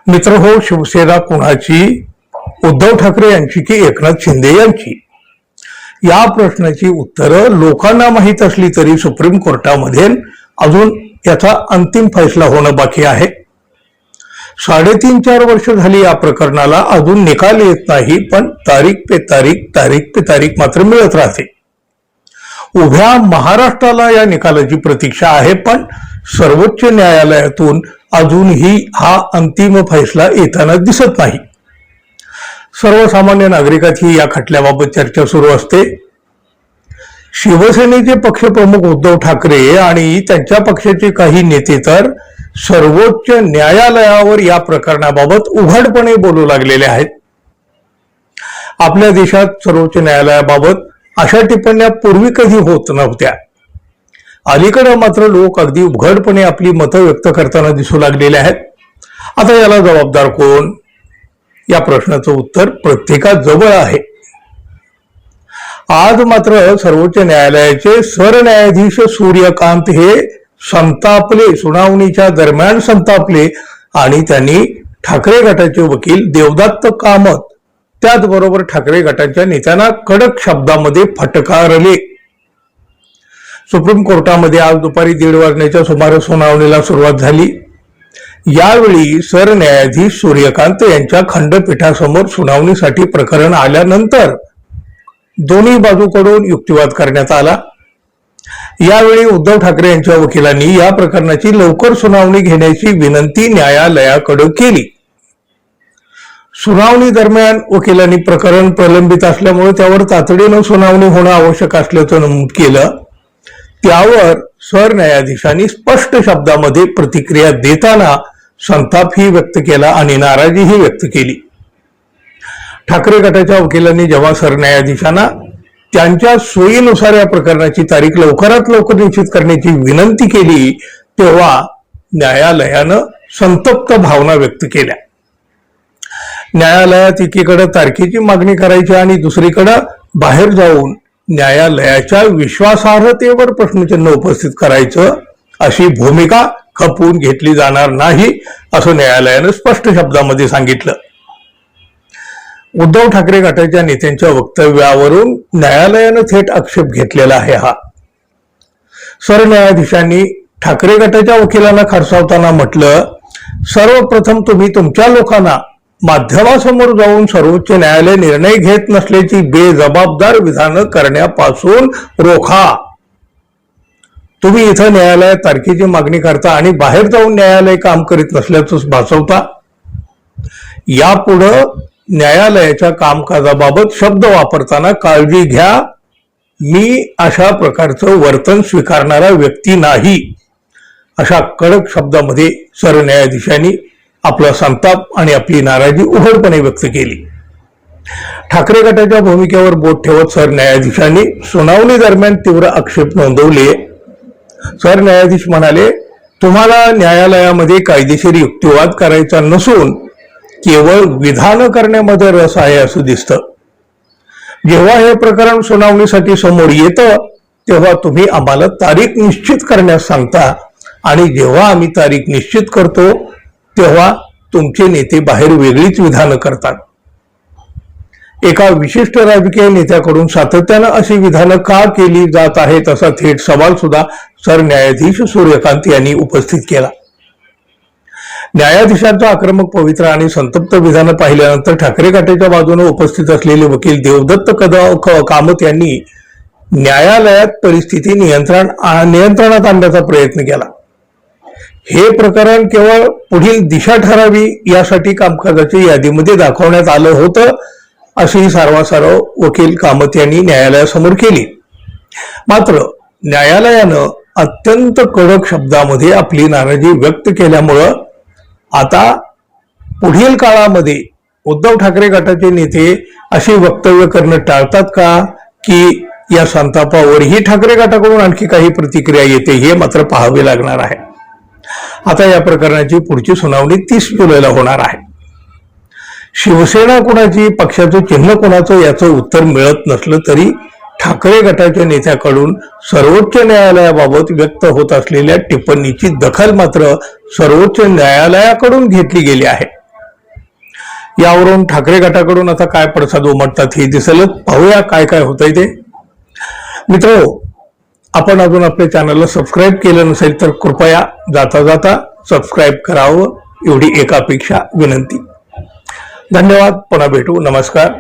मित्र हो, शिवसेना कोणाची, उद्धव ठाकरे यांची की एकनाथ शिंदे यांची? या प्रश्नाची उत्तरं लोकांना माहीत असली तरी सुप्रीम कोर्टामध्ये अजून याचा अंतिम फैसला होणं बाकी आहे. 3.5-4 वर्ष झाली या प्रकरणाला, अजून निकाल येत नाही, पण तारीख पे तारीख मात्र मिळत राहते. उभ्या महाराष्ट्राला या निकालाची प्रतीक्षा आहे, पण सर्वोच्च न्यायालयातून अजूनही हा अंतिम फैसला येताना दिसत नाही. सर्वसामान्य नागरिकातही या खटल्याबाबत चर्चा सुरू असते. शिवसेनेचे पक्षप्रमुख उद्धव ठाकरे आणि त्यांच्या पक्षाचे काही नेते तर सर्वोच्च न्यायालयावर या प्रकरणाबाबत उघडपणे बोलू लागलेले आहेत. आपल्या देशात सर्वोच्च न्यायालयाबाबत अशा टिप्पण्या पूर्वी कधी होत नव्हत्या. अलीकडे मात्र लोक अगदी उघडपणे आपली मतं व्यक्त करताना दिसू लागलेले आहेत. आता याला जबाबदार कोण? या प्रश्नाचं उत्तर प्रत्येकाजवळ आहे. आज मात्र सर्वोच्च न्यायालयाचे सरन्यायाधीश सूर्यकांत हे संतापले, सुनावणीच्या दरम्यान संतापले आणि त्यांनी ठाकरे गटाचे वकील देवदत्त कामत, त्याचबरोबर ठाकरे गटाच्या नेत्यांना कडक शब्दामध्ये फटकारले. सुप्रीम कोर्टामध्ये आज दुपारी 1:30 वाजण्याच्या सुमारे सुनावणीला सुरुवात झाली. यावेळी सरन्यायाधीश सूर्यकांत यांच्या खंडपीठासमोर सुनावणीसाठी प्रकरण आल्यानंतर दोन्ही बाजूकडून युक्तिवाद करण्यात आला. यावेळी उद्धव ठाकरे यांच्या वकिलांनी या प्रकरणाची लवकर सुनावणी घेण्याची विनंती न्यायालयाकडे केली. सुनावणी दरम्यान वकिलांनी प्रकरण प्रलंबित असल्यामुळे त्यावर तातडीनं सुनावणी होणं आवश्यक असल्याचं नमूद केलं. त्यावर सरन्यायाधीशांनी स्पष्ट शब्दामध्ये प्रतिक्रिया देताना संतापही व्यक्त केला आणि नाराजीही व्यक्त केली. ठाकरे गटाच्या वकिलांनी जेव्हा सरन्यायाधीशांना त्यांच्या सोयीनुसार या प्रकरणाची तारीख लवकरात लवकर निश्चित करण्याची विनंती केली, तेव्हा न्यायालयानं संतप्त भावना व्यक्त केल्या. न्यायालयात एकीकडे तारखेची मागणी करायची आणि दुसरीकडे बाहेर जाऊन न्यायालयाच्या विश्वासार्हतेवर प्रश्नचिन्ह उपस्थित करायचं, अशी भूमिका खपवून घेतली जाणार नाही, असं न्यायालयानं स्पष्ट शब्दामध्ये सांगितलं. उद्धव ठाकरे गटाच्या नेत्यांच्या वक्तव्यावरून न्यायालयानं थेट आक्षेप घेतलेला आहे. हा सरन्यायाधीशांनी ठाकरे गटाच्या वकिलांना खडसावताना म्हटलं, सर्वप्रथम तुम्ही तुमच्या लोकांना माध्यमासमोर जाऊन सर्वोच्च न्यायालय निर्णय घेत नसल्याची बेजबाबदार विधानं करण्यापासून रोखा. तुम्ही इथं न्यायालयात तारखेची मागणी करता आणि बाहेर जाऊन न्यायालय काम करीत नसल्याचं भासवता. यापुढं न्यायालयाच्या कामकाजाबाबत शब्द वापरताना काळजी घ्या. मी अशा प्रकारचं वर्तन स्वीकारणारा व्यक्ती नाही, अशा कडक शब्दामध्ये सरन्यायाधीशांनी आपला संताप आणि आपली नाराजी उघडपणे व्यक्त केली. ठाकरे गटाच्या भूमिकेवर बोट ठेवत सरन्यायाधीशांनी सुनावणी दरम्यान तीव्र आक्षेप नोंदवले. सरन्यायाधीश म्हणाले, तुम्हाला न्यायालयामध्ये कायदेशीर युक्तिवाद करायचा नसून केवळ विधान करण्यामध्ये रस आहे असं दिसतं. जेव्हा हे प्रकरण सुनावणीसाठी समोर येतं तेव्हा तुम्ही आम्हाला तारीख निश्चित करण्यास सांगता आणि जेव्हा आम्ही तारीख निश्चित करतो तेव्हा तुमचे नेते बाहेर वेगळीच विधानं करतात. एका विशिष्ट राजकीय नेत्याकडून सातत्यानं अशी विधानं का केली जात आहेत, असा थेट सवाल सुद्धा सरन्यायाधीश सूर्यकांत यांनी उपस्थित केला. न्यायाधीशांचं आक्रमक पवित्र आणि संतप्त विधानं पाहिल्यानंतर ठाकरे गटाच्या बाजूने उपस्थित असलेले वकील देवदत्त कामत यांनी न्यायालयात परिस्थिती नियंत्रणात आणण्याचा प्रयत्न केला. हे प्रकरण केवळ पुढील दिशा ठरावी यासाठी कामकाजाच्या यादीमध्ये दाखवण्यात आलं होतं, अशी सारवासारव वकील कामत यांनी न्यायालयासमोर केली. मात्र न्यायालयानं अत्यंत कडक शब्दामध्ये आपली नाराजी व्यक्त केल्यामुळं आता पुढील काळामध्ये उद्धव ठाकरे गटाचे नेते अशी वक्तव्य करणं टाळतात का, की या संतापावरही ठाकरे गटाकडून आणखी काही प्रतिक्रिया येते, हे मात्र पाहावे लागणार आहे. आता या प्रकरणाची पुढची सुनावणी 30 जुलैला होणार आहे. शिवसेना कोणाची, पक्षाचं चिन्ह कोणाचं, याचं उत्तर मिळत नसलं तरी ठाकरे गटाच्या नेत्याकडून सर्वोच्च न्यायालयाबाबत व्यक्त होत असलेल्या टिप्पणीची दखल मात्र सर्वोच्च न्यायालयाकडून घेतली गेली आहे. यावरून ठाकरे गटाकडून आता काय पडसाद उमटतात हे दिसेलच. पाहूया काय काय होतंय ते. मित्र, आपण अजून आपल्या चॅनलला सबस्क्राईब केलं नसेल तर कृपया जाता जाता सबस्क्राईब करावं, एवढी एक अपेक्षा, विनंती. धन्यवाद. पुन्हा भेटू. नमस्कार.